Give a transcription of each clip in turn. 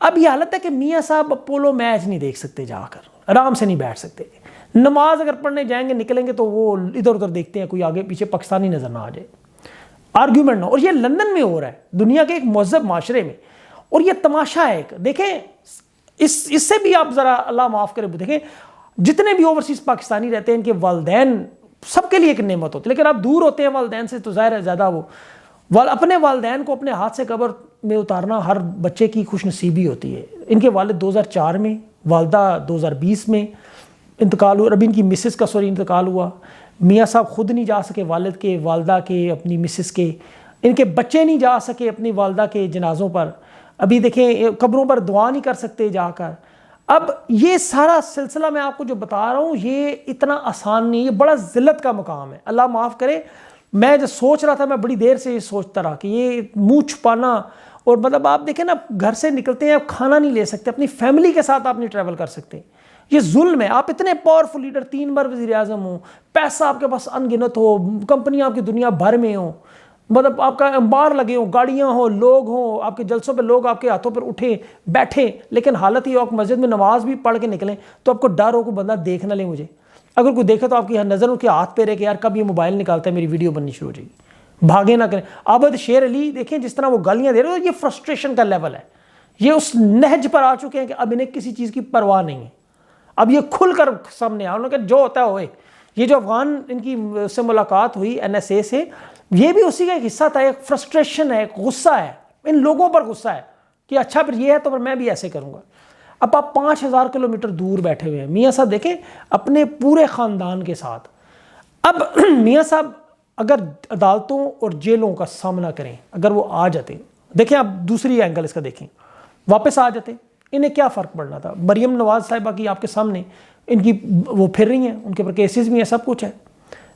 اب یہ حالت ہے کہ میاں صاحب اپولو میچ نہیں دیکھ سکتے، جا کر آرام سے نہیں بیٹھ سکتے، نماز اگر پڑھنے جائیں گے نکلیں گے تو وہ ادھر ادھر دیکھتے ہیں کوئی آگے پیچھے پاکستانی نظر نہ آ جائے، آرگیومنٹ نہ. اور یہ لندن میں ہو رہا ہے، دنیا کے ایک مہذب معاشرے میں. اور یہ تماشا ہے ایک، دیکھیں اس سے بھی آپ ذرا اللہ معاف کرے دیکھیں، جتنے بھی اوورسیز پاکستانی رہتے ہیں ان کے والدین سب کے لیے ایک نعمت ہوتی ہے، لیکن آپ دور ہوتے ہیں والدین سے تو ظاہر ہے زیادہ وہ اپنے والدین کو اپنے ہاتھ سے قبر میں اتارنا ہر بچے کی خوش نصیبی ہوتی ہے. ان کے والد 2004 میں، والدہ 2020 میں انتقال ہوا، ابھی ان کی مسز کا انتقال ہوا. میاں صاحب خود نہیں جا سکے والد کے، والدہ کے، اپنی مسز کے، ان کے بچے نہیں جا سکے اپنی والدہ کے جنازوں پر. ابھی دیکھیں قبروں پر دعا نہیں کر سکتے جا کر. اب یہ سارا سلسلہ میں آپ کو جو بتا رہا ہوں یہ اتنا آسان نہیں، یہ بڑا ذلت کا مقام ہے. اللہ معاف کرے، میں جو سوچ رہا تھا میں بڑی دیر سے یہ سوچتا رہا کہ یہ منہ چھپانا، اور مطلب آپ دیکھیں نا گھر سے نکلتے ہیں آپ کھانا نہیں لے سکتے، اپنی فیملی کے ساتھ آپ نہیں ٹریول کر سکتے، یہ ظلم ہے. آپ اتنے پاورفل لیڈر، 3 بار وزیر اعظم ہوں، پیسہ آپ کے پاس ان گنت ہو، کمپنیاں آپ کی دنیا بھر میں ہوں، مطلب آپ کا انبار لگے ہوں، گاڑیاں ہوں، لوگ ہوں، آپ کے جلسوں پہ لوگ آپ کے ہاتھوں پر اٹھیں بیٹھیں، لیکن حالت یہ ہو آپ مسجد میں نماز بھی پڑھ کے نکلیں تو آپ کو ڈر ہو کہ بندہ دیکھ نہ لے مجھے. اگر کوئی دیکھے تو آپ کی نظر ان کے ہاتھ پہ رہے کہ یار کب یہ موبائل نکالتا ہے میری ویڈیو بننی شروع ہو جائے گی، بھاگے نہ کریں. عابد شیر علی دیکھیں جس طرح وہ گالیاں دے رہے ہیں، یہ فرسٹریشن کا لیول ہے، یہ اس نہج پر آ چکے ہیں کہ اب انہیں کسی چیز کی پرواہ نہیں ہے. اب یہ کھل کر سامنے آ، انہوں نے کہا جو ہوتا ہے ہوئے. یہ جو افغان ان کی سے ملاقات ہوئی NSA سے، یہ بھی اسی کا ایک حصہ تھا. ایک فرسٹریشن ہے، ایک غصہ ہے، ان لوگوں پر غصہ ہے کہ اچھا پھر یہ ہے تو پھر میں بھی ایسے کروں گا. اب آپ 5000 کلومیٹر دور بیٹھے ہوئے ہیں میاں صاحب، دیکھیں اپنے پورے خاندان کے ساتھ. اب میاں صاحب اگر عدالتوں اور جیلوں کا سامنا کریں، اگر وہ آ جاتے، دیکھیں آپ دوسری اینگل اس کا دیکھیں، واپس آ جاتے، انہیں کیا فرق پڑنا تھا؟ مریم نواز صاحبہ کی آپ کے سامنے ان کی وہ پھر رہی ہیں، ان کے پر کیسز بھی ہیں، سب کچھ ہے،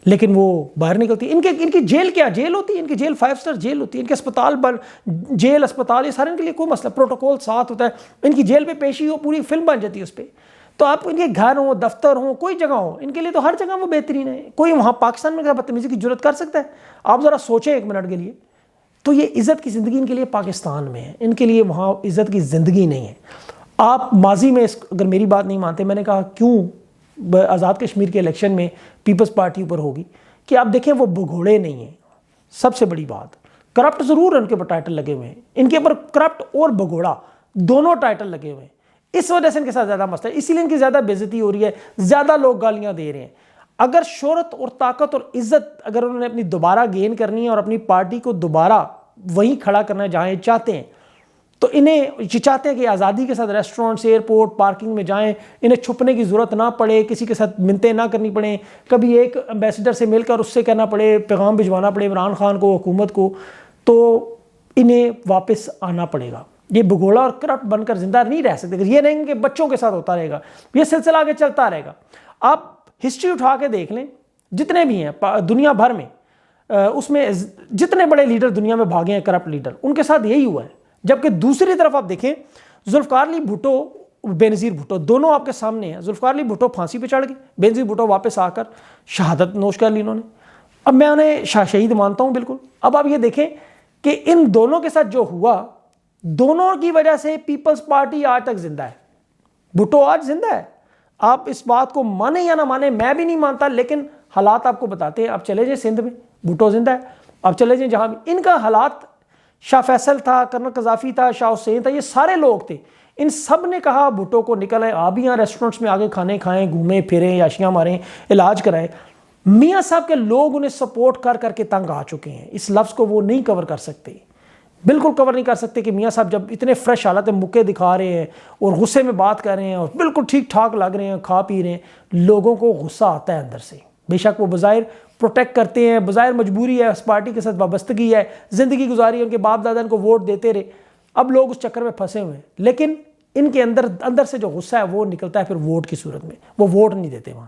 لیکن وہ باہر نکلتی. ان کی جیل کیا جیل ہوتی ہے؟ ان کی جیل 5 سٹار جیل ہوتی ہے. ان کے اسپتال جیل اسپتال یہ سارے ان کے لیے کوئی مسئلہ، پروٹوکول ساتھ ہوتا ہے. ان کی جیل پہ پیشی ہو پوری فلم بن جاتی ہے اس پہ. تو آپ ان کے گھر ہوں، دفتر ہوں، کوئی جگہ ہو، ان کے لیے تو ہر جگہ وہ بہترین ہے. کوئی وہاں پاکستان میں بدتمیزی کی جرت کر سکتا ہے؟ آپ ذرا سوچیں 1 منٹ کے لیے. تو یہ عزت کی زندگی ان کے لیے پاکستان میں ہے، ان کے لیے وہاں عزت کی زندگی نہیں ہے. آپ ماضی میں اگر میری بات نہیں مانتے، میں نے کہا کیوں آزاد کشمیر کے الیکشن میں پیپلز پارٹی اوپر ہوگی، کہ آپ دیکھیں وہ بھگوڑے نہیں ہیں. سب سے بڑی بات، کرپٹ ضرور ان کے اوپر ٹائٹل لگے ہوئے ہیں، ان کے اوپر کرپٹ اور بھگوڑا دونوں ٹائٹل لگے ہوئے ہیں. اس وجہ سے ان کے ساتھ زیادہ مسئلہ ہے، اسی لیے ان کی زیادہ بے عزتی ہو رہی ہے، زیادہ لوگ گالیاں دے رہے ہیں. اگر شہرت اور طاقت اور عزت اگر انہوں نے اپنی دوبارہ گین کرنی ہے اور اپنی پارٹی کو دوبارہ وہیں کھڑا کرنا ہے جہاں یہ چاہتے ہیں، تو انہیں چاہتے ہیں کہ آزادی کے ساتھ ریسٹورنٹس، ایئرپورٹ، پارکنگ میں جائیں، انہیں چھپنے کی ضرورت نہ پڑے، کسی کے ساتھ منتیں نہ کرنی پڑیں، کبھی ایک امبیسڈر سے مل کر اس سے کہنا پڑے، پیغام بھجوانا پڑے عمران خان کو، حکومت کو، تو انہیں واپس آنا پڑے گا. یہ بھگوڑا اور کرپٹ بن کر زندہ نہیں رہ سکتے. یہ نہیں کہ بچوں کے ساتھ ہوتا رہے گا، یہ سلسلہ آگے چلتا رہے گا. آپ ہسٹری اٹھا کے دیکھ لیں، جتنے بھی ہیں دنیا بھر میں، اس میں جتنے بڑے لیڈر دنیا میں بھاگے ہیں کرپٹ لیڈر، ان کے ساتھ یہی ہوا ہے. جبکہ دوسری طرف آپ دیکھیں ذوالفقار علی بھٹو، بینظیر بھٹو، دونوں آپ کے سامنے ہیں. ذوالفقار علی بھٹو پھانسی پہ چڑھ گئے، بینظیر بھٹو واپس آ کر شہادت نوش کر لی انہوں نے. اب میں انہیں شہید مانتا ہوں بالکل. اب آپ یہ دیکھیں کہ ان دونوں کے ساتھ جو ہوا، دونوں کی وجہ سے پیپلز پارٹی آج تک زندہ ہے. بھٹو آج زندہ ہے. آپ اس بات کو مانیں یا نہ مانیں، میں بھی نہیں مانتا، لیکن حالات آپ کو بتاتے ہیں. آپ چلے جائیں سندھ میں، بھٹو زندہ ہے. آپ چلے جائیں جہاں بھی، ان کا حالات، شاہ فیصل تھا، کرنل قذافی تھا، شاہ حسین تھا، یہ سارے لوگ تھے. ان سب نے کہا بھٹو کو نکل آئے، آپ یہاں ریسٹورنٹس میں آگے کھانے کھائیں، گھومیں پھریں، یاشیاں ماریں، علاج کرائیں. میاں صاحب کے لوگ انہیں سپورٹ کر کر کے تنگ آ چکے ہیں. اس لفظ کو وہ نہیں کور کر سکتے، بالکل کور نہیں کر سکتے کہ میاں صاحب جب اتنے فریش حالت میں مکے دکھا رہے ہیں اور غصے میں بات کر رہے ہیں اور بالکل ٹھیک ٹھاک لگ رہے ہیں، کھا پی رہے ہیں، لوگوں کو غصہ آتا ہے اندر سے. بے شک وہ بظاہر پروٹیکٹ کرتے ہیں، بظاہر مجبوری ہے، اس پارٹی کے ساتھ وابستگی ہے، زندگی گزاری ہے، ان کے باپ دادا ان کو ووٹ دیتے رہے، اب لوگ اس چکر میں پھنسے ہوئے ہیں. لیکن ان کے اندر سے جو غصہ ہے وہ نکلتا ہے پھر ووٹ کی صورت میں. وہ ووٹ نہیں دیتے وہاں،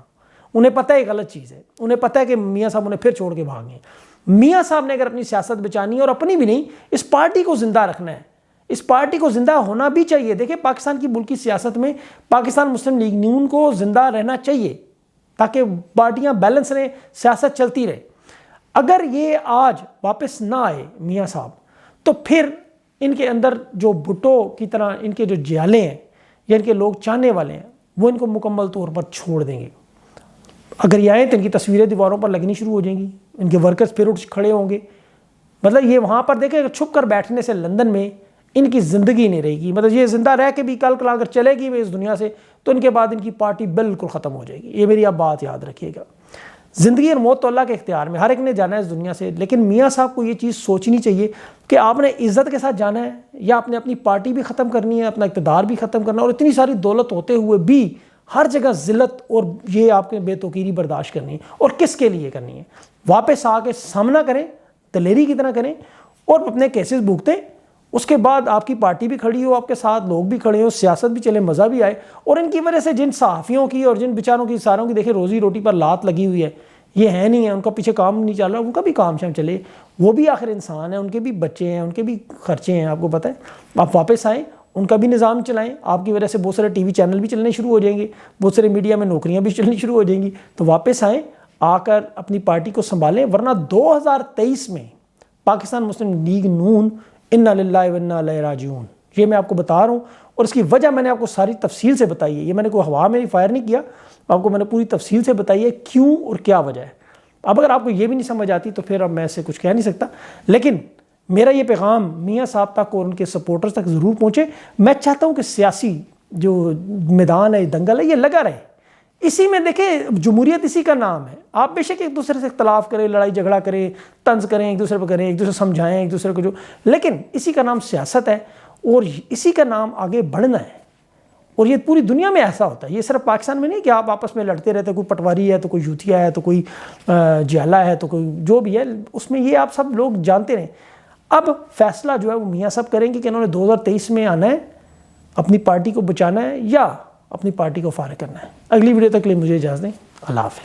انہیں پتہ ہے یہ غلط چیز ہے، انہیں پتہ ہے کہ میاں صاحب انہیں پھر چھوڑ کے بھاگے ہیں. میاں صاحب نے اگر اپنی سیاست بچانی ہے اور اپنی بھی نہیں، اس پارٹی کو زندہ رکھنا ہے، اس پارٹی کو زندہ ہونا بھی چاہیے. دیکھیں پاکستان کی ملکی سیاست میں پاکستان مسلم لیگ نون کو زندہ رہنا چاہیے تاکہ پارٹیاں بیلنس رہیں، سیاست چلتی رہے. اگر یہ آج واپس نہ آئے میاں صاحب، تو پھر ان کے اندر جو بھٹو کی طرح ان کے جو جیالے ہیں یا ان کے لوگ چاہنے والے ہیں وہ ان کو مکمل طور پر چھوڑ دیں گے. اگر یہ آئیں تو ان کی تصویریں دیواروں پر لگنی شروع ہو جائیں گی, ان کے ورکرز پھر اٹھ کھڑے ہوں گے. مطلب یہ وہاں پر دیکھیں کہ چھپ کر بیٹھنے سے لندن میں ان کی زندگی نہیں رہے گی. مطلب یہ زندہ رہ کے بھی کل اگر چلے گی وہ اس دنیا سے تو ان کے بعد ان کی پارٹی بالکل ختم ہو جائے گی. یہ میری آپ بات یاد رکھیے گا. زندگی اور موت تو اللہ کے اختیار میں, ہر ایک نے جانا ہے اس دنیا سے, لیکن میاں صاحب کو یہ چیز سوچنی چاہیے کہ آپ نے عزت کے ساتھ جانا ہے یا آپ نے اپنی پارٹی بھی ختم کرنی ہے, اپنا اقتدار بھی ختم کرنا ہے, اور اتنی ساری دولت ہوتے ہوئے بھی ہر جگہ ذلت اور یہ آپ کے بے توقیری برداشت کرنی ہے. اور کس کے لیے کرنی ہے؟ واپس آ کے سامنا کریں, دلیری کی طرح کریں اور اپنے کیسز بھگتیں. اس کے بعد آپ کی پارٹی بھی کھڑی ہو, آپ کے ساتھ لوگ بھی کھڑے ہوں, سیاست بھی چلے, مزہ بھی آئے. اور ان کی وجہ سے جن صحافیوں کی اور جن بیچاروں کی ساروں کی دیکھیں روزی روٹی پر لات لگی ہوئی ہے, یہ ہے نہیں ہے, ان کا پیچھے کام نہیں چل رہا, ان کا بھی کام شام چلے. وہ بھی آخر انسان ہیں, ان کے بھی بچے ہیں, ان کے بھی خرچے ہیں, آپ کو پتہ ہے. آپ واپس آئیں, ان کا بھی نظام چلائیں. آپ کی وجہ سے بہت سارے ٹی وی چینل بھی چلنے شروع ہو جائیں گے, بہت سارے میڈیا میں نوکریاں بھی چلنی شروع ہو جائیں گی. تو واپس آئیں, آ کر اپنی پارٹی کو سنبھالیں, ورنہ 2023 میں پاکستان مسلم لیگ نون انا للہ و انا الیہ راجعون, یہ میں آپ کو بتا رہا ہوں. اور اس کی وجہ میں نے آپ کو ساری تفصیل سے بتائی ہے. یہ میں نے کوئی ہوا میں فائر نہیں کیا, آپ کو میں نے پوری تفصیل سے بتائی ہے کیوں اور کیا وجہ ہے. اب اگر آپ کو یہ بھی نہیں سمجھ آتی تو پھر اب میں اسے کچھ کہہ نہیں سکتا. لیکن میرا یہ پیغام میاں صاحب تک اور ان کے سپورٹرز تک ضرور پہنچے. میں چاہتا ہوں کہ سیاسی جو میدان ہے, دنگل ہے, یہ لگا رہے. اسی میں دیکھیں جمہوریت اسی کا نام ہے. آپ بے شک ایک دوسرے سے اختلاف کریں, لڑائی جھگڑا کریں, طنز کریں, ایک دوسرے پہ کریں, ایک دوسرے سمجھائیں ایک دوسرے کو جو, لیکن اسی کا نام سیاست ہے اور اسی کا نام آگے بڑھنا ہے. اور یہ پوری دنیا میں ایسا ہوتا ہے, یہ صرف پاکستان میں نہیں کہ آپ آپس میں لڑتے رہتے, کوئی پٹواری ہے تو کوئی یوتھیا ہے تو کوئی جیلا ہے تو کوئی جو بھی ہے, اس میں یہ آپ سب لوگ جانتے رہیں. اب فیصلہ جو ہے وہ میاں صاحب کریں گے کہ انہوں نے 2023 میں آنا ہے, اپنی پارٹی کو بچانا ہے یا اپنی پارٹی کو فارغ کرنا ہے. اگلی ویڈیو تک کے لیے مجھے اجازت دیں. اللہ حافظ.